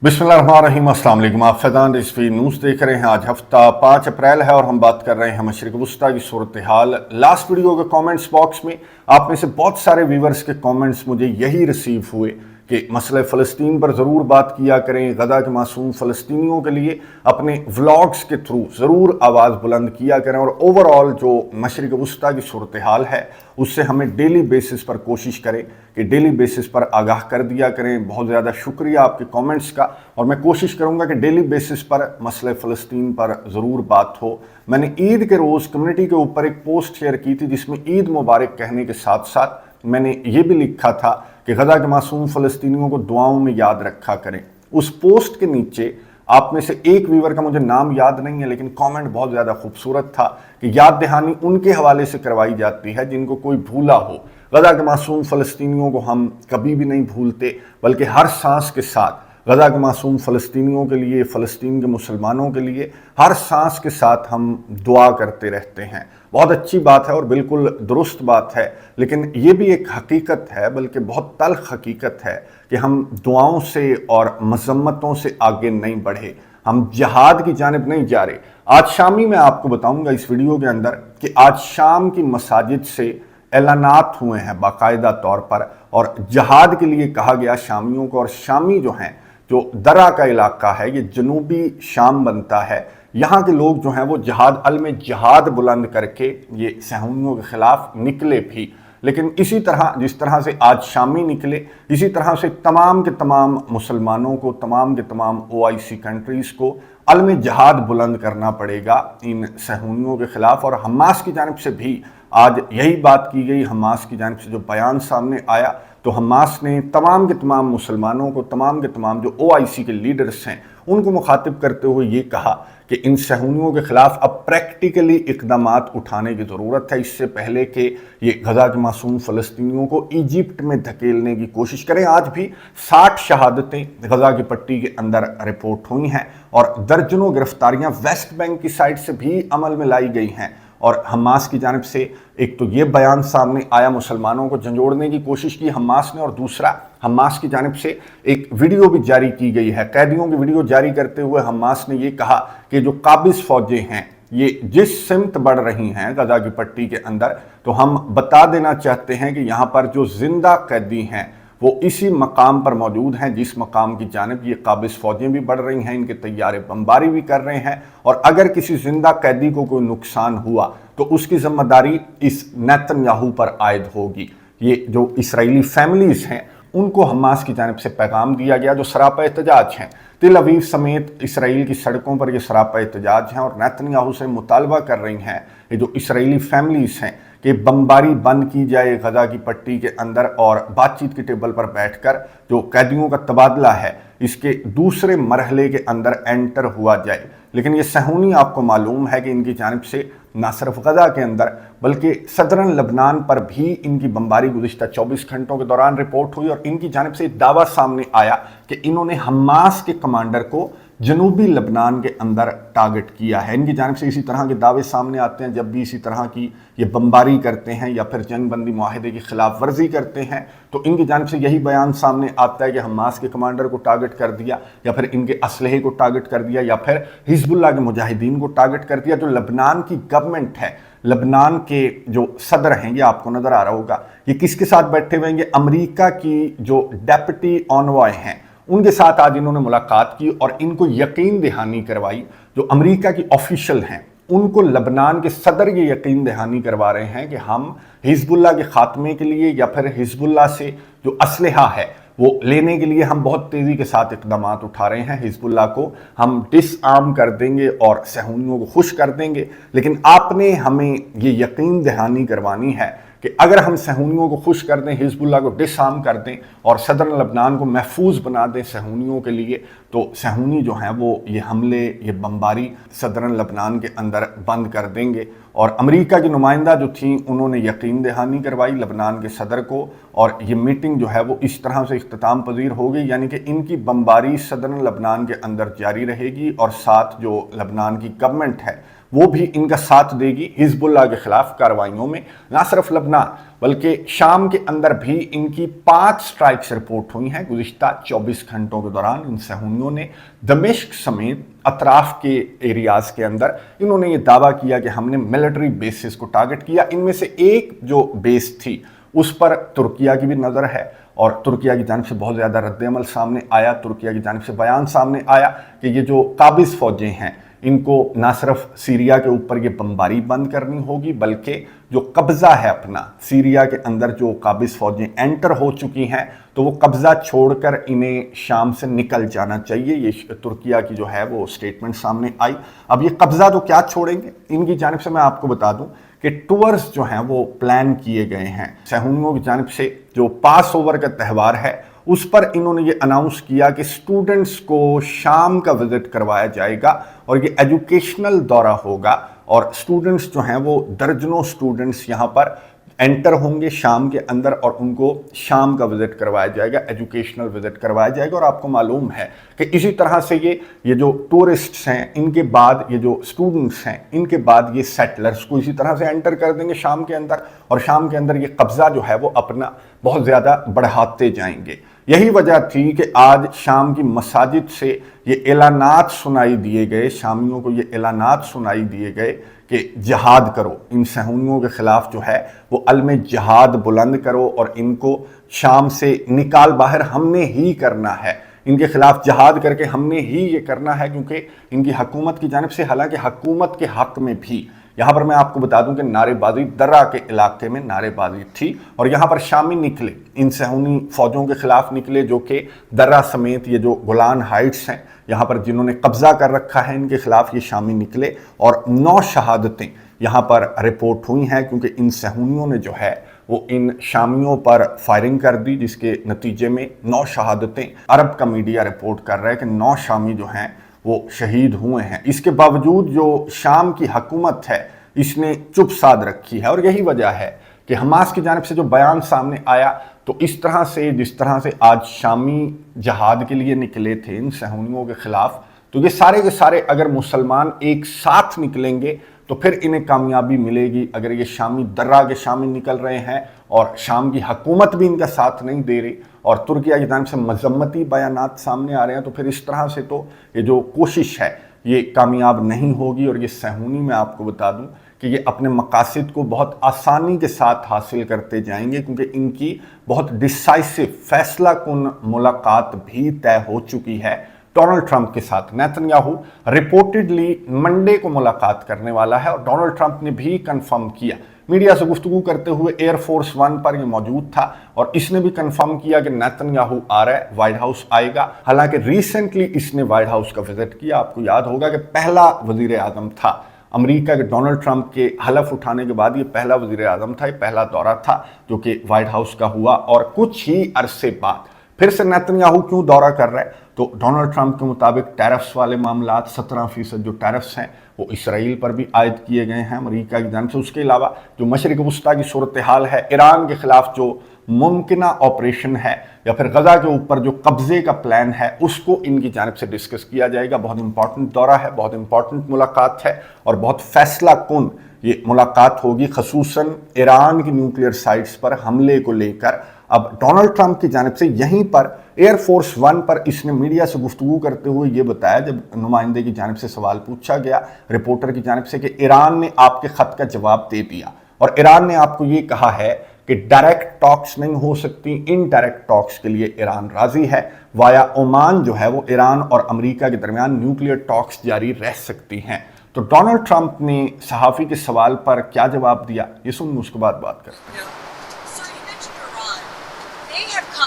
बिस्मिल्लाहिर्रहमानिर्रहीम, अस्सलाम वालेकुम। आप फैज़ान रिजवी न्यूज़ देख रहे हैं। आज हफ्ता 5 अप्रैल है और हम बात कर रहे हैं मशरिक़ वुस्ता की सूरत हाल। लास्ट वीडियो के कमेंट्स बॉक्स में आप में से बहुत सारे व्यूवर्स के कमेंट्स मुझे यही रिसीव हुए कि मसले फ़लस्तीन पर ज़रूर बात किया करें, गजा के मासूम फ़लस्तीनियों के लिए अपने व्लॉग्स के थ्रू ज़रूर आवाज़ बुलंद किया करें और ओवरऑल जो मशरिक़ वुस्ता की सूरत हाल है उससे हमें डेली बेसिस पर कोशिश करें कि डेली बेसिस पर आगाह कर दिया करें। बहुत ज़्यादा शुक्रिया आपके कमेंट्स का और मैं कोशिश करूँगा कि डेली बेसिस पर मसले फ़लस्तीन पर ज़रूर बात हो। मैंने ईद के रोज़ कम्युनिटी के ऊपर एक पोस्ट शेयर की थी जिसमें ईद मुबारक कहने के साथ साथ मैंने ये भी लिखा था कि गजा के मासूम फ़लस्तीनियों को दुआओं में याद रखा करें। उस पोस्ट के नीचे आप में से एक व्यूवर का मुझे नाम याद नहीं है लेकिन कमेंट बहुत ज़्यादा खूबसूरत था कि याद दहानी उनके हवाले से करवाई जाती है जिनको कोई भूला हो। गजा के मासूम फ़लस्तीनियों को हम कभी भी नहीं भूलते बल्कि हर सांस के साथ गजा के मासूम फ़लस्तीनियों के लिए, फ़लस्तीन के मुसलमानों के लिए हर सांस के साथ हम दुआ करते रहते हैं। बहुत अच्छी बात है और बिल्कुल दुरुस्त बात है, लेकिन ये भी एक हकीकत है, बल्कि बहुत तल्ख़ हकीकत है कि हम दुआओं से और मज़म्मतों से आगे नहीं बढ़े, हम जिहाद की जानिब नहीं जा रहे। आज शामी मैं आपको बताऊंगा इस वीडियो के अंदर कि आज शाम की मसाजिद से ऐलानात हुए हैं बाकायदा तौर पर और जिहाद के लिए कहा गया शामियों को। और शामी जो हैं, जो दरा का इलाका है, ये जनूबी शाम बनता है, यहाँ के लोग जो हैं वो जिहाद अलम जिहाद बुलंद करके ये सहूनियों के ख़िलाफ़ निकले भी। लेकिन इसी तरह जिस तरह से आज शामी निकले, इसी तरह से तमाम के तमाम मुसलमानों को, तमाम के तमाम OIC कंट्रीज़ को अलम जिहाद बुलंद करना पड़ेगा इन सहूनियों के ख़िलाफ़। और हमास की जानिब से भी आज यही बात की गई। हमास की जानिब से जो बयान सामने आया तो हमास ने तमाम के तमाम मुसलमानों को, तमाम के तमाम जो OIC के लीडर्स हैं उनको मुखातिब करते हुए ये कहा कि इन सहूनियों के ख़िलाफ़ अब प्रैक्टिकली इक़दामात उठाने की ज़रूरत है, इससे पहले कि ये गजा के मासूम फ़लस्तीनियों को इजिप्ट में धकेलने की कोशिश करें। आज भी 60 शहादतें गजा की पट्टी के अंदर रिपोर्ट हुई हैं और दर्जनों गिरफ्तारियां वेस्ट बैंक की साइड से भी अमल में लाई गई हैं। और हमास की जानिब से एक तो ये बयान सामने आया, मुसलमानों को झंझोड़ने की कोशिश की हमास ने, और दूसरा हमास की जानिब से एक वीडियो भी जारी की गई है। कैदियों की वीडियो जारी करते हुए हमास ने ये कहा कि जो काबिज़ फ़ौजें हैं ये जिस सिमत बढ़ रही हैं गजा की पट्टी के अंदर, तो हम बता देना चाहते हैं कि यहाँ पर जो जिंदा कैदी हैं वो इसी मकाम पर मौजूद हैं जिस मकाम की जानिब ये काबिज़ फ़ौजें भी बढ़ रही हैं, इनके तैयारे बमबारी भी कर रहे हैं। और अगर किसी जिंदा कैदी को कोई नुकसान हुआ तो उसकी ज़िम्मेदारी इस नेतन्याहू पर आयद होगी। ये जो इसराइली फैमिलीज़ हैं उनको हमास की जानिब से पैगाम दिया गया, जो सरापा एहतजाज हैं। तिल अवीव समेत इसराइल की सड़कों पर ये सरापा एहतजाज हैं और नेतन्याहू से मुतालबा कर रही हैं ये जो इसराइली फैमिलीज़ हैं कि बमबारी बंद की जाए गजा की पट्टी के अंदर और बातचीत की टेबल पर बैठकर जो कैदियों का तबादला है इसके दूसरे मरहले के अंदर एंटर हुआ जाए। लेकिन ये सहूनी आपको मालूम है कि इनकी जानिब से ना सिर्फ गजा के अंदर बल्कि सदरन लबनान पर भी इनकी बमबारी गुज़िश्ता 24 घंटों के दौरान रिपोर्ट हुई और इनकी जानिब से दावा सामने आया कि इन्होंने हमास के कमांडर को जनूबी लबनान के अंदर टारगेट किया है। इनकी जानिब से इसी तरह के दावे सामने आते हैं जब भी इसी तरह की ये बमबारी करते हैं या फिर जंग बंदी मुआहदे की खिलाफ वर्जी करते हैं, तो इनकी जानिब से यही बयान सामने आता है कि हमास के कमांडर को टारगेट कर दिया या फिर इनके असलहे को टारगेट कर दिया या फिर हिजबुल्लाह के मुजाहिदीन को टारगेट कर दिया। जो लबनान की गवर्नमेंट है, लबनान के जो सदर हैं, ये आपको नज़र आ रहा होगा, ये किसके साथ बैठे हुए हैं? ये अमरीका की जो डेप्यूटी ऑनवॉय हैं उनके साथ आज इन्होंने मुलाकात की और इनको यकीन दहानी करवाई। जो अमेरिका की ऑफिशियल हैं उनको लबनान के सदर ये यकीन दहानी करवा रहे हैं कि हम हिजबुल्लाह के ख़ात्मे के लिए या फिर हिजबुल्लाह से जो असलहा है वो लेने के लिए हम बहुत तेज़ी के साथ इक़दामात उठा रहे हैं। हिजबुल्लाह को हम डिसआर्म कर देंगे और सहूनियों को खुश कर देंगे, लेकिन आपने हमें ये यकीन दहानी करवानी है कि अगर हम सहूनियों को खुश कर दें, हिजबुल्लाह को डिसआर्म कर दें और सदर लबनान को महफूज बना दें सहूनियों के लिए, तो सहूनी जो हैं वो ये हमले, ये बमबारी सदर लबनान के अंदर बंद कर देंगे। और अमेरिका की नुमाइंदा जो थी उन्होंने यकीन दहानी करवाई लबनान के सदर को और ये मीटिंग जो है वो इस तरह से इख्तिताम पजीर हो गई, यानी कि इनकी बमबारी सदर लबनान के अंदर जारी रहेगी और साथ जो लबनान की गवर्नमेंट है वो भी इनका साथ देगी हिजबुल्लाह के खिलाफ कार्रवाइयों में। ना सिर्फ लबनान बल्कि शाम के अंदर भी इनकी 5 स्ट्राइक्स रिपोर्ट हुई हैं गुज़िश्ता 24 घंटों के दौरान। इन सहूनियों ने दमिश्क समेत अतराफ के एरियाज के अंदर इन्होंने ये दावा किया कि हमने मिलिट्री बेसिस को टारगेट किया। इनमें से एक जो बेस थी उस पर तुर्किया की भी नज़र है और तुर्किया की जानिब से बहुत ज़्यादा रद्द-ए-अमल सामने आया। तुर्किया की जानिब से बयान सामने आया कि ये जो काबिज़ फ़ौजें हैं इनको ना सिर्फ सीरिया के ऊपर ये बमबारी बंद करनी होगी बल्कि जो कब्ज़ा है अपना सीरिया के अंदर जो काबिज़ फ़ौजें एंटर हो चुकी हैं तो वो कब्ज़ा छोड़कर इन्हें शाम से निकल जाना चाहिए। ये तुर्किया की जो है वो स्टेटमेंट सामने आई। अब ये कब्ज़ा तो क्या छोड़ेंगे, इनकी जानिब से मैं आपको बता दूं कि टूर्स जो हैं वो प्लान किए गए हैं। सहूनियों की जानिब से जो पास ओवर का त्यौहार है उस पर इन्होंने ये अनाउंस किया कि स्टूडेंट्स को शाम का विजिट करवाया जाएगा और ये एजुकेशनल दौरा होगा और स्टूडेंट्स जो हैं वो दर्जनों स्टूडेंट्स यहाँ पर एंटर होंगे शाम के अंदर और उनको शाम का विजिट करवाया जाएगा, एजुकेशनल विजिट करवाया जाएगा। और आपको मालूम है कि इसी तरह से ये जो टूरिस्ट्स हैं इनके बाद ये जो स्टूडेंट्स हैं इनके बाद ये सेटलर्स को इसी तरह से एंटर कर देंगे शाम के अंदर और शाम के अंदर ये कब्ज़ा जो है वो अपना बहुत ज़्यादा बढ़ाते जाएंगे। यही वजह थी कि आज शाम की मसाजिद से ये ऐलानात सुनाई दिए गए, शामियों को ये ऐलानात सुनाई दिए गए कि जिहाद करो, इन सहूनियों के ख़िलाफ़ जो है वो अलम जिहाद बुलंद करो और इनको शाम से निकाल बाहर हमने ही करना है, इनके ख़िलाफ़ जिहाद करके हमने ही ये करना है। क्योंकि इनकी हुकूमत की जानिब से हालांकि हुकूमत के हक़ में भी यहाँ पर मैं आपको बता दूं कि नारेबाजी दर्रा के इलाके में नारेबाजी थी और यहाँ पर शामी निकले, इन सहूनी फ़ौजों के ख़िलाफ़ निकले जो कि दर्रा समेत ये जो गोलान हाइट्स हैं यहाँ पर जिन्होंने कब्ज़ा कर रखा है इनके ख़िलाफ़ ये शामी निकले और 9 शहादतें यहाँ पर रिपोर्ट हुई हैं क्योंकि इन सहूनियों ने जो है वो इन शामियों पर फायरिंग कर दी जिसके नतीजे में 9 शहादतें, अरब का मीडिया रिपोर्ट कर रहा है कि 9 शामी जो हैं वो शहीद हुए हैं। इसके बावजूद जो शाम की हुकूमत है इसने चुप साध रखी है और यही वजह है कि हमास की जानिब से जो बयान सामने आया तो इस तरह से जिस तरह से आज शामी जहाद के लिए निकले थे इन सहूनियों के ख़िलाफ़, तो ये सारे के सारे अगर मुसलमान एक साथ निकलेंगे तो फिर इन्हें कामयाबी मिलेगी। अगर ये शामी दर्रा के शामी निकल रहे हैं और शाम की हुकूमत भी इनका साथ नहीं दे रही और तुर्किया की जानिब से मजम्मती बयानात सामने आ रहे हैं तो फिर इस तरह से तो ये जो कोशिश है ये कामयाब नहीं होगी। और ये सहूनी मैं आपको बता दूं कि ये अपने मकासद को बहुत आसानी के साथ हासिल करते जाएंगे क्योंकि इनकी बहुत डिसाइसिव फैसला कुन मुलाकात भी तय हो चुकी है डोनाल्ड ट्रंप के साथ। नेतन्याहू रिपोर्टेडली मंडे को मुलाकात करने वाला है और डोनाल्ड ट्रंप ने भी कंफर्म किया, मीडिया से गुफ्तगू करते हुए एयरफोर्स 1 पर ये मौजूद था और इसने भी कंफर्म किया कि नेतन्याहू आ रहा है, व्हाइट हाउस आएगा। हालांकि रिसेंटली इसने व्हाइट हाउस का विजिट किया, आपको याद होगा कि पहला वजीर आज़म था अमेरिका के डोनाल्ड ट्रंप के हलफ उठाने के बाद ये पहला वजीर आज़म था, ये पहला दौरा था जो कि व्हाइट हाउस का हुआ। और कुछ ही अरसे बाद फिर से नेतन्याहू क्यों दौरा कर रहा है, तो डोनाल्ड ट्रंप के मुताबिक टैरिफ्स वाले मामला 17% जो टैरिफ्स हैं वो इसराइल पर भी आयद किए गए हैं अमेरिका की जानिब से। उसके अलावा जो मशरिक़ वस्ता की सूरत हाल है, ईरान के ख़िलाफ़ जो मुमकिना ऑपरेशन है या फिर गज़ा के ऊपर जो कब्ज़े का प्लान है उसको इनकी जानिब से डिस्कस किया जाएगा। बहुत इंपॉर्टेंट दौरा है, बहुत इंपॉर्टेंट मुलाकात है और बहुत फैसला कुन ये मुलाकात होगी, ख़ुसूसन ईरान की न्यूक्लियर साइट्स पर हमले को लेकर। अब डोनाल्ड ट्रंप की जानिब से यहीं पर एयरफोर्स 1 पर इसने मीडिया से गुफ्तगू करते हुए ये बताया, जब नुमाइंदे की जानिब से सवाल पूछा गया रिपोर्टर की जानिब से कि ईरान ने आपके ख़त का जवाब दे दिया और ईरान ने आपको ये कहा है कि डायरेक्ट टॉक्स नहीं हो सकती, इनडायरेक्ट टॉक्स के लिए ईरान राज़ी है, वाया ओमान जो है वो ईरान और अमेरिका के दरमियान न्यूक्लियर टॉक्स जारी रह सकती हैं। तो डोनाल्ड ट्रंप ने सहाफ़ी के सवाल पर क्या जवाब दिया, ये सुन उसके बाद बात करते हैं।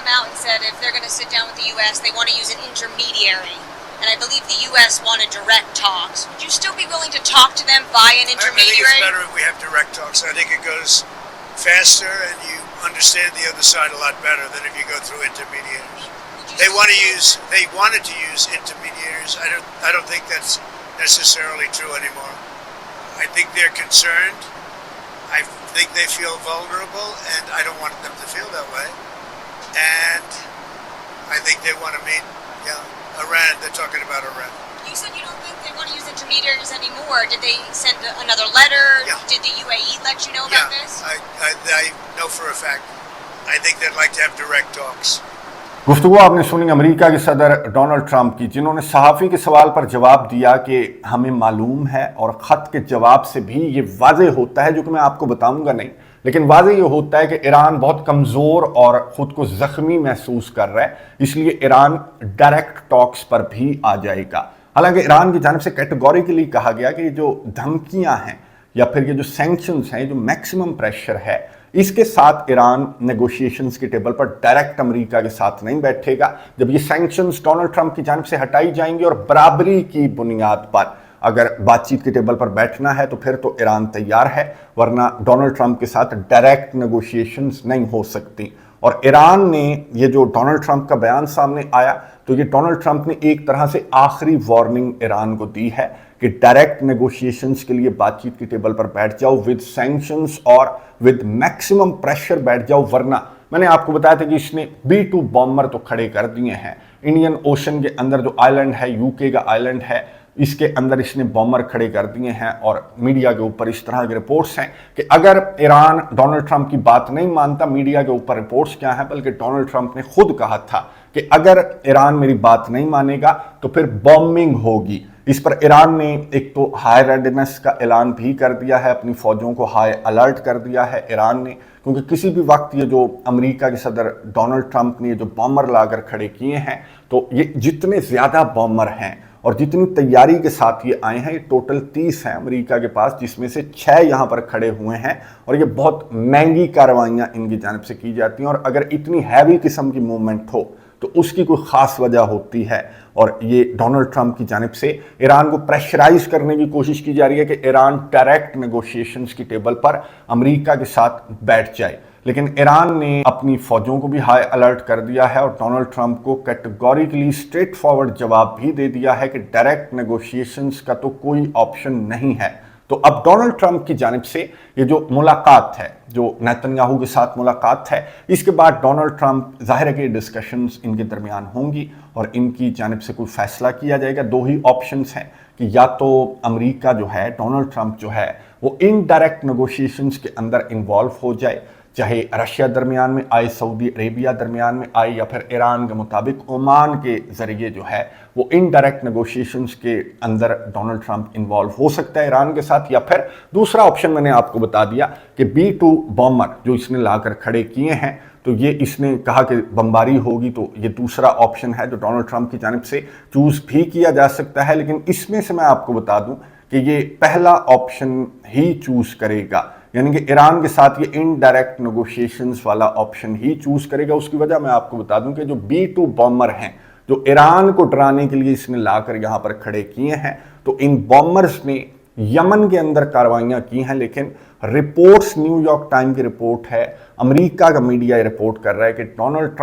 Out and said if they're going to sit down with the U.S., they want to use an intermediary. And I believe the U.S. wanted direct talks. Would you still be willing to talk to them via an intermediary? I think it's better if we have direct talks. I think it goes faster and you understand the other side a lot better than if you go through intermediaries. They wanted to use intermediaries. I don't think that's necessarily true anymore. I think they're concerned. I think they feel vulnerable, and I don't want them to feel that way. And I think they want to meet, Iran. They're talking about Iran. You said you don't think they want to use intermediaries. intermediaries anymore? Did they send another letter? Yeah. Did the UAE let you know about Yeah, this? I know for a fact. I think they'd like to have direct talks. गुफ्तगू आपने सुनी America के सदर Donald Trump की, जिन्होंने सहाफ़ी के सवाल पर जवाब दिया कि हमें मालूम है, और ख़त के जवाब से भी ये वाज़ेह होता है, जो कि मैं आपको बताऊंगा नहीं, लेकिन वाज़ेह ये होता है कि ईरान बहुत कमज़ोर और ख़ुद को ज़ख्मी महसूस कर रहा है, इसलिए ईरान डायरेक्ट टॉक्स पर भी आ जाएगा। हालांकि ईरान की जानिब से कैटेगोरिकली कहा गया कि जो धमकियाँ हैं या फिर ये जो सैंक्शंस हैं, जो मैक्सिमम प्रेशर है, इसके साथ ईरान नेगोशिएशंस की टेबल पर डायरेक्ट अमेरिका के साथ नहीं बैठेगा। जब ये सैंक्शंस डोनाल्ड ट्रंप की जानिब से हटाई जाएंगी और बराबरी की बुनियाद पर अगर बातचीत की टेबल पर बैठना है तो फिर तो ईरान तैयार है, वरना डोनाल्ड ट्रंप के साथ डायरेक्ट नेगोशिएशंस नहीं हो सकती। और ईरान ने ये जो डोनाल्ड ट्रंप का बयान सामने आया, तो ये डोनाल्ड ट्रंप ने एक तरह से आखिरी वार्निंग ईरान को दी है कि डायरेक्ट नेगोशिएशंस के लिए बातचीत की टेबल पर बैठ जाओ, विद सैंक्शंस और विद मैक्सिमम प्रेशर बैठ जाओ, वरना मैंने आपको बताया था कि इसने B-2 बॉम्बर तो खड़े कर दिए हैं। इंडियन ओशन के अंदर जो आइलैंड है, यूके का आइलैंड है, इसके अंदर इसने बॉम्बर खड़े कर दिए हैं। और मीडिया के ऊपर इस तरह के रिपोर्ट्स हैं कि अगर ईरान डोनाल्ड ट्रंप की बात नहीं मानता, मीडिया के ऊपर रिपोर्ट्स क्या हैं, बल्कि डोनाल्ड ट्रंप ने खुद कहा था कि अगर ईरान मेरी बात नहीं मानेगा तो फिर बॉम्बिंग होगी। इस पर ईरान ने एक तो हाई रेडीनेस का ऐलान भी कर दिया है, अपनी फौजों को हाई अलर्ट कर दिया है ईरान ने, क्योंकि किसी भी वक्त ये जो अमेरिका के सदर डोनाल्ड ट्रंप ने ये जो बॉम्बर लाकर खड़े किए हैं, तो ये जितने ज़्यादा बॉम्बर हैं और जितनी तैयारी के साथ ये आए हैं, ये टोटल 30 हैं अमेरिका के पास, जिसमें से 6 यहाँ पर खड़े हुए हैं। और ये बहुत महंगी कार्रवाइयाँ इनकी जानिब से की जाती हैं, और अगर इतनी हैवी किस्म की मूवमेंट हो तो उसकी कोई ख़ास वजह होती है। और ये डोनाल्ड ट्रंप की जानिब से ईरान को प्रेशराइज करने की कोशिश की जा रही है कि ईरान डायरेक्ट नेगोशिएशंस की टेबल पर अमेरिका के साथ बैठ जाए। लेकिन ईरान ने अपनी फौजों को भी हाई अलर्ट कर दिया है और डोनाल्ड ट्रंप को कैटेगोरिकली स्ट्रेट फॉरवर्ड जवाब भी दे दिया है कि डायरेक्ट नेगोशिएशंस का तो कोई ऑप्शन नहीं है। तो अब डोनाल्ड ट्रंप की जानिब से ये जो मुलाकात है, जो नेतन्याहू के साथ मुलाकात है, इसके बाद डोनाल्ड ट्रंप, जाहिर है कि डिस्कशंस इनके दरमियान होंगी और इनकी जानिब से कोई फैसला किया जाएगा। दो ही ऑप्शंस हैं कि या तो अमेरिका जो है, डोनाल्ड ट्रंप जो है, वो इनडायरेक्ट नेगोशिएशंस के अंदर इन्वॉल्व हो जाए, चाहे रशिया दरमियान में आए, सऊदी अरेबिया दरमियान में आए, या फिर ईरान के मुताबिक ओमान के ज़रिए जो है वो इनडायरेक्ट नेगोशिएशंस के अंदर डोनाल्ड ट्रंप इन्वॉल्व हो सकता है ईरान के साथ। या फिर दूसरा ऑप्शन मैंने आपको बता दिया कि B-2 बॉम्बर जो इसने लाकर खड़े किए हैं, तो ये इसने कहा कि बमबारी होगी, तो ये दूसरा ऑप्शन है जो डोनाल्ड ट्रंप की जानिब से चूज़ भी किया जा सकता है। लेकिन इसमें से मैं आपको बता दूं कि ये पहला ऑप्शन ही चूज़ करेगा, यानी कि ईरान के साथ ये इनडायरेक्ट नेगोशिएशंस वाला ऑप्शन ही चूज करेगा। उसकी वजह मैं आपको बता दूं कि जो B-2 बॉम्बर हैं, जो ईरान को डराने के लिए इसने लाकर यहाँ पर खड़े किए हैं, तो इन बॉम्बर्स ने यमन के अंदर कार्रवाइयाँ की हैं। लेकिन रिपोर्ट्स, न्यूयॉर्क टाइम की रिपोर्ट है, अमेरिका का मीडिया रिपोर्ट कर रहा है कि डोनाल्ड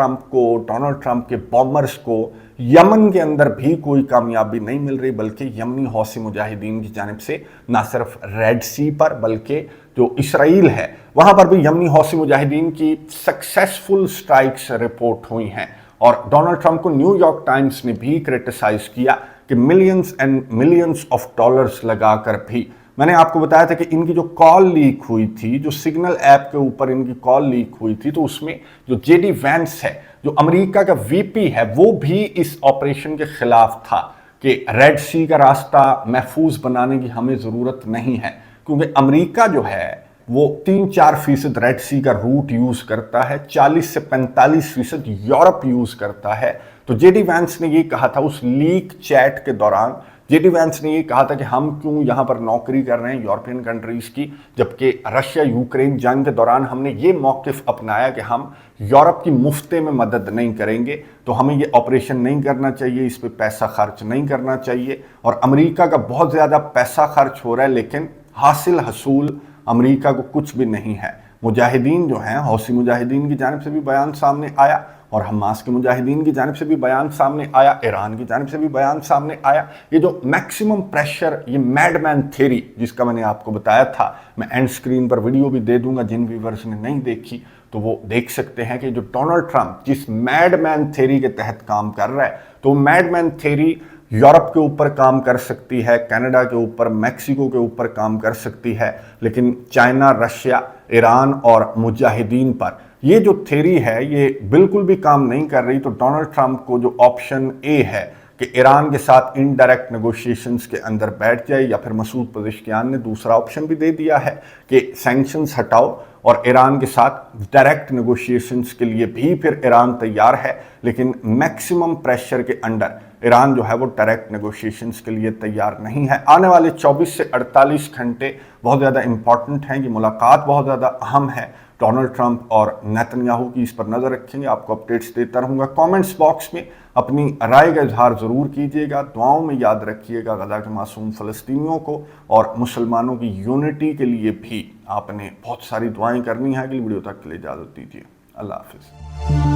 ट्रंप के बॉम्बर्स को यमन के अंदर भी कोई कामयाबी नहीं मिल रही, बल्कि यमनी हौसी मुजाहिदीन की जानिब से ना सिर्फ रेड सी पर, बल्कि जो इसराइल है वहाँ पर भी यमनी हौसी मुजाहिदीन की सक्सेसफुल स्ट्राइक्स रिपोर्ट हुई हैं। और डोनाल्ड ट्रंप को न्यूयॉर्क टाइम्स ने भी क्रिटिसाइज किया कि millions and millions of dollars लगाकर भी, मैंने आपको बताया था कि इनकी जो कॉल लीक हुई थी, जो सिग्नल ऐप के ऊपर इनकी कॉल लीक हुई थी, तो उसमें जो JD वैंस है, जो अमेरिका का VP है, वो भी इस ऑपरेशन के खिलाफ था कि रेड सी का रास्ता महफूज बनाने की हमें ज़रूरत नहीं है, क्योंकि अमेरिका जो है वो 3-4% रेड सी का रूट यूज़ करता है, 40 से 45% यूरोप यूज़ करता है। तो JD वैंस ने ये कहा था उस लीक चैट के दौरान, JD वैंस ने ये कहा था कि हम क्यों यहाँ पर नौकरी कर रहे हैं यूरोपियन कंट्रीज़ की, जबकि रशिया यूक्रेन जंग के दौरान हमने ये मौक़िफ़ अपनाया कि हम यूरोप की मुफ्ते में मदद नहीं करेंगे, तो हमें ये ऑपरेशन नहीं करना चाहिए, इस पर पैसा खर्च नहीं करना चाहिए। और अमेरिका का बहुत ज़्यादा पैसा खर्च हो रहा है, लेकिन हासिल हसूल अमेरिका को कुछ भी नहीं है। मुजाहिदीन जो हैं, हौसी मुजाहिदीन की जानिब से भी बयान सामने आया, और हमास के मुजाहिदीन की जानिब से भी बयान सामने आया, ईरान की जानिब से भी बयान सामने आया। ये जो मैक्सिमम प्रेशर, ये मैडमैन थ्योरी जिसका मैंने आपको बताया था, मैं एंड स्क्रीन पर वीडियो भी दे दूंगा, जिन व्यूवर्स ने नहीं देखी तो वो देख सकते हैं कि जो डोनाल्ड ट्रंप जिस मैडमैन थ्योरी के तहत काम कर रहा है, तो मैडमैन थ्योरी यूरोप के ऊपर काम कर सकती है, कनाडा के ऊपर, मैक्सिको के ऊपर काम कर सकती है, लेकिन चाइना, रशिया, ईरान और मुजाहिदीन पर ये जो थ्योरी है ये बिल्कुल भी काम नहीं कर रही। तो डोनाल्ड ट्रंप को जो ऑप्शन ए है कि ईरान के साथ इनडायरेक्ट नेगोशिएशंस के अंदर बैठ जाए, या फिर मसूद पज़ेश्कियान ने दूसरा ऑप्शन भी दे दिया है कि सैंक्शंस हटाओ और ईरान के साथ डायरेक्ट नेगोशिएशंस के लिए भी फिर ईरान तैयार है, लेकिन मैक्सिमम प्रेशर के अंडर ईरान जो है वो डायरेक्ट नेगोशिएशंस के लिए तैयार नहीं है। आने वाले 24 से 48 घंटे बहुत ज़्यादा इंपॉर्टेंट हैं, ये मुलाकात बहुत ज़्यादा अहम है डोनाल्ड ट्रंप और नेतन्याहू की, इस पर नज़र रखेंगे, आपको अपडेट्स देता रहूँगा। कमेंट्स बॉक्स में अपनी राय का इजहार ज़रूर कीजिएगा, दुआओं में याद रखिएगा गज़ा के मासूम फ़लस्तीनियों को, और मुसलमानों की यूनिटी के लिए भी आपने बहुत सारी दुआएं करनी है। अगली वीडियो तक के लिए इजाज़त दीजिए, अल्लाह हाफ़िज़।